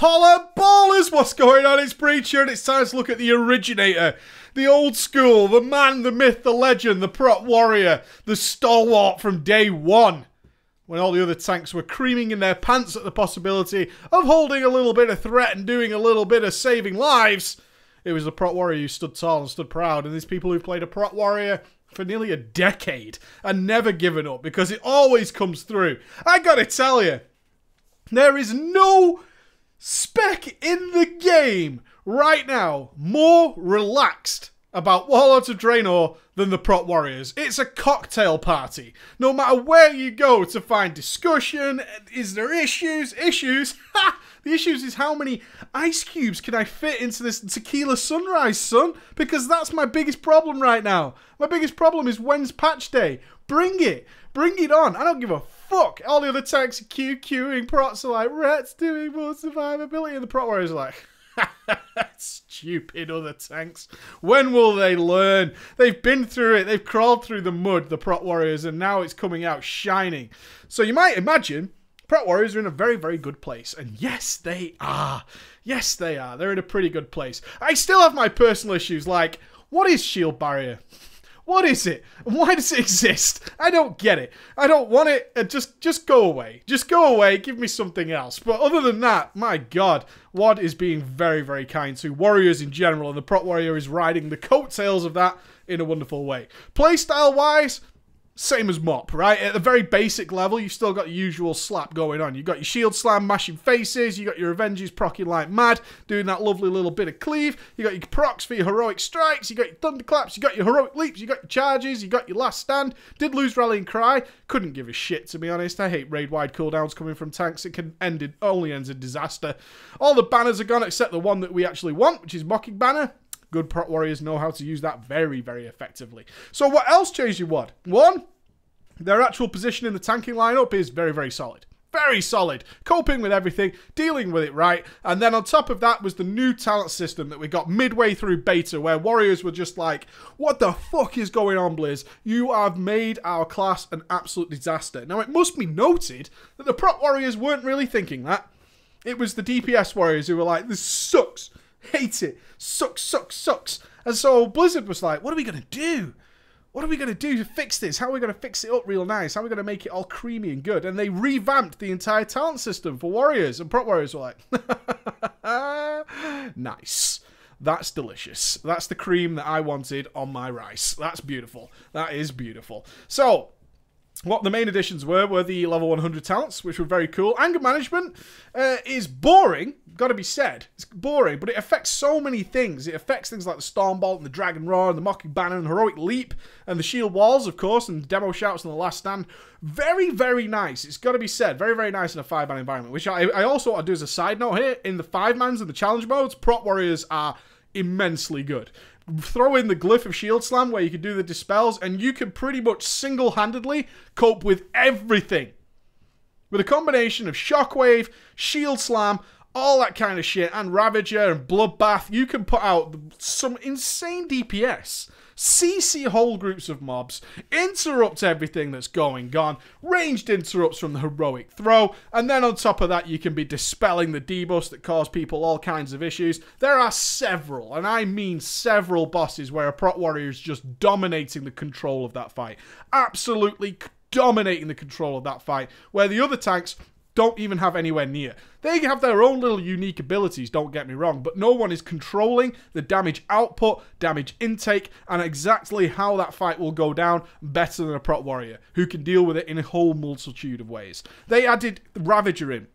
Holla ballers, what's going on? It's Breacher and it's time to look at the originator. The old school, the man, the myth, the legend, the prop warrior, the stalwart from day one. When all the other tanks were creaming in their pants at the possibility of holding a little bit of threat and doing a little bit of saving lives, it was the prop warrior who stood tall and stood proud. And these people who've played a prop warrior for nearly a decade and never given up because it always comes through. I gotta tell you, there is no spec in the game right now more relaxed about Warlords of Draenor than the prop warriors. It's a cocktail party. No matter where you go to find discussion, is there issues? Issues? Ha! The issues is how many ice cubes can I fit into this tequila sunrise, son? Because that's my biggest problem right now. My biggest problem is when's patch day? Bring it. Bring it on. I don't give a fuck. All the other tanks are queuing. Prots are like, Rat's doing more survivability. And the prop warriors are like, stupid other tanks. When will they learn? They've been through it. They've crawled through the mud, the prop warriors, and now it's coming out shining. So you might imagine prop warriors are in a very, very good place. And yes, they are. Yes, they are. They're in a pretty good place. I still have my personal issues like, what is shield barrier? What is it? And why does it exist? I don't get it. I don't want it. Just go away. Just go away. Give me something else. But other than that, my God, WoD is being very, very kind to warriors in general, and the prop warrior is riding the coattails of that in a wonderful way. Playstyle-wise, same as Mop, right? At the very basic level, you've still got the usual slap going on. You've got your shield slam mashing faces, you got your Avengers proccing like mad, doing that lovely little bit of cleave, you got your procs for your heroic strikes, you got your thunderclaps, you got your heroic leaps, you got your charges, you got your last stand. Did lose rallying cry, couldn't give a shit, to be honest. I hate raid-wide cooldowns coming from tanks. It can only ends in disaster. All the banners are gone except the one that we actually want, which is Mocking Banner. Good prop warriors know how to use that very, very effectively. So what else changed your WoD? One, their actual position in the tanking lineup is very, very solid. Very solid. Coping with everything, dealing with it right. And then on top of that was the new talent system that we got midway through beta, where warriors were just like, what the fuck is going on, Blizz? You have made our class an absolute disaster. Now, it must be noted that the prop warriors weren't really thinking that. It was the DPS warriors who were like, this sucks. Hate it. Sucks, sucks, sucks. And so Blizzard was like, what are we going to do? What are we going to do to fix this? How are we going to fix it up real nice? How are we going to make it all creamy and good? And they revamped the entire talent system for warriors. And prop warriors were like, nice. That's delicious. That's the cream that I wanted on my rice. That's beautiful. That is beautiful. So what the main additions were the level 100 talents, which were very cool. Anger management is boring, gotta be said. It's boring, but it affects so many things. It affects things like the Stormbolt and the Dragon Roar and the Mocking Banner and Heroic Leap and the Shield Walls, of course, and the Demo Shouts and the Last Stand. Very, very nice. It's gotta be said. Very, very nice in a 5-man environment, which I also want to do as a side note here. In the 5-mans and the challenge modes, prop warriors are immensely good. Throw in the Glyph of Shield Slam where you can do the dispels and you can pretty much single-handedly cope with everything. With a combination of Shockwave, Shield Slam, all that kind of shit, and Ravager and Bloodbath, you can put out some insane DPS. CC whole groups of mobs, interrupt everything that's going on, ranged interrupts from the heroic throw, and then on top of that you can be dispelling the debuffs that cause people all kinds of issues. There are several, and I mean several bosses where a prop warrior is just dominating the control of that fight. Absolutely dominating the control of that fight, where the other tanks don't even have anywhere near. They have their own little unique abilities, don't get me wrong, but no one is controlling the damage output, damage intake, and exactly how that fight will go down better than a prop warrior, who can deal with it in a whole multitude of ways. They added Ravager in.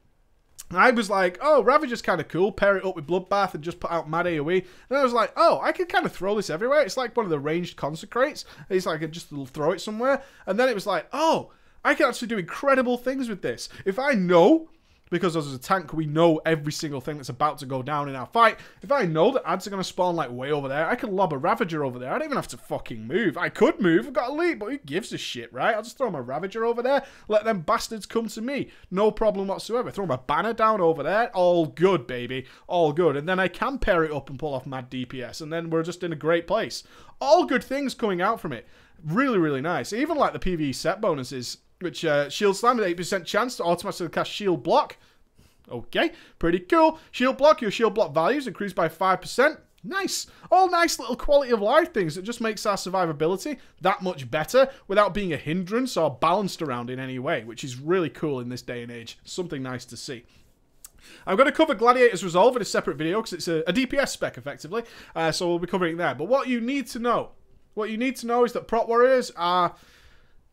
I was like, oh, Ravager's kind of cool, pair it up with Bloodbath and just put out mad AoE. And I was like, oh, I could kind of throw this everywhere. It's like one of the ranged consecrates. It's like I could just throw it somewhere. And then it was like, oh, I can actually do incredible things with this. If I know, because as a tank we know every single thing that's about to go down in our fight, if I know that ads are going to spawn like way over there, I can lob a Ravager over there. I don't even have to fucking move. I could move, I've got a leap, but who gives a shit, right? I'll just throw my Ravager over there, let them bastards come to me. No problem whatsoever. Throw my banner down over there, all good, baby. All good. And then I can pair it up and pull off mad DPS, and then we're just in a great place. All good things coming out from it. Really, really nice. Even like the PvE set bonuses, which Shield Slam with 8% chance to automatically cast Shield Block. Okay, pretty cool. Shield block, your shield block values increased by 5%. Nice. All nice little quality of life things that just makes our survivability that much better without being a hindrance or balanced around in any way, which is really cool in this day and age. Something nice to see. I'm going to cover Gladiator's Resolve in a separate video because it's a DPS spec, effectively. So we'll be covering it there. But what you need to know is that Prot Warriors are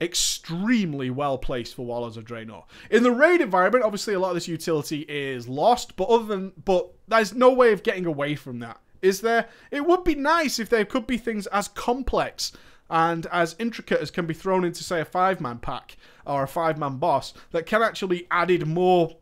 extremely well placed for Warlords of Draenor. In the raid environment, obviously a lot of this utility is lost, but there's no way of getting away from that. Is there? It would be nice if there could be things as complex and as intricate as can be thrown into, say, a 5-man pack or a 5-man boss that can actually be added more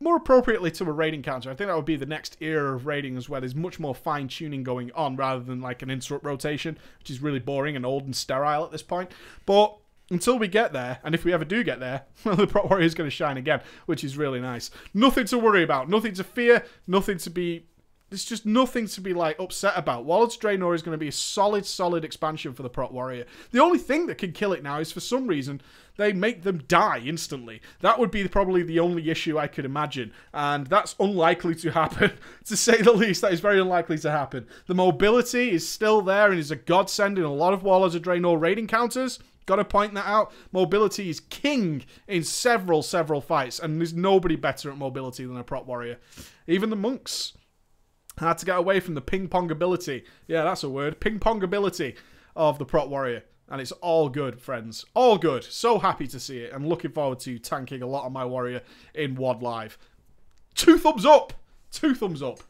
appropriately to a raiding counter. I think that would be the next era of raidings where there's much more fine-tuning going on rather than like an interrupt rotation, which is really boring and old and sterile at this point. But until we get there, and if we ever do get there, well, the Prot Warrior is going to shine again, which is really nice. Nothing to worry about, nothing to fear, nothing to be... There's just nothing to be, like, upset about. Warlords of Draenor is going to be a solid expansion for the Prot Warrior. The only thing that can kill it now is, for some reason, they make them die instantly. That would be probably the only issue I could imagine. And that's unlikely to happen, to say the least. That is very unlikely to happen. The mobility is still there and is a godsend in a lot of Warlords of Draenor raid encounters. Got to point that out. Mobility is king in several fights. And there's nobody better at mobility than a Prot Warrior. Even the monks had to get away from the ping-pong ability. Yeah, that's a word. Ping-pong ability of the Prot Warrior. And it's all good, friends. All good. So happy to see it. I'm looking forward to tanking a lot of my warrior in WoD Live. 2 thumbs up! 2 thumbs up.